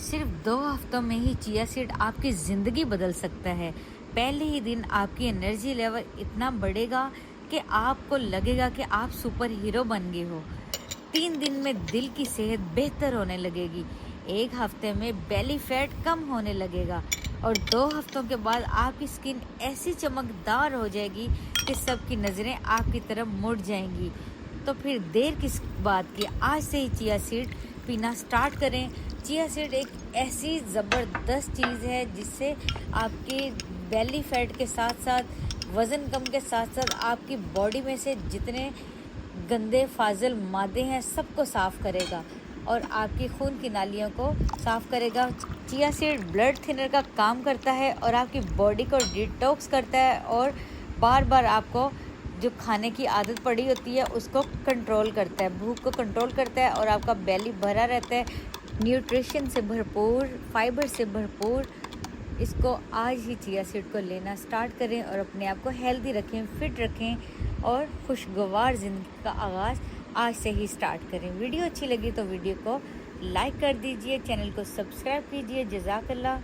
सिर्फ 2 हफ्तों में ही चिया सीड आपकी ज़िंदगी बदल सकता है। पहले ही दिन आपकी एनर्जी लेवल इतना बढ़ेगा कि आपको लगेगा कि आप सुपर हीरो बन गए हो। 3 दिन में दिल की सेहत बेहतर होने लगेगी। 1 हफ्ते में बेली फैट कम होने लगेगा और 2 हफ्तों के बाद आपकी स्किन ऐसी चमकदार हो जाएगी कि सबकी नज़रें आपकी तरफ मुड़ जाएंगी। तो फिर देर किस बात की, आज से ही चिया सीड पीना स्टार्ट करें। चिया सीड एक ऐसी ज़बरदस्त चीज़ है जिससे आपकी बेली फैट के साथ साथ वज़न कम के साथ साथ आपकी बॉडी में से जितने गंदे फाजिल मादे हैं सबको साफ़ करेगा और आपकी खून की नालियों को साफ़ करेगा। चिया सीड ब्लड थिनर का काम करता है और आपकी बॉडी को डिटॉक्स करता है और बार बार आपको जो खाने की आदत पड़ी होती है उसको कंट्रोल करता है, भूख को कंट्रोल करता है और आपका बेली भरा रहता है न्यूट्रिशन से भरपूर, फाइबर से भरपूर। इसको आज ही चिया सीड को लेना स्टार्ट करें और अपने आप को हेल्दी रखें, फिट रखें और खुशगवार ज़िंदगी का आगाज़ आज से ही स्टार्ट करें। वीडियो अच्छी लगी तो वीडियो को लाइक कर दीजिए, चैनल को सब्सक्राइब कीजिए। जज़ाकल्लाह।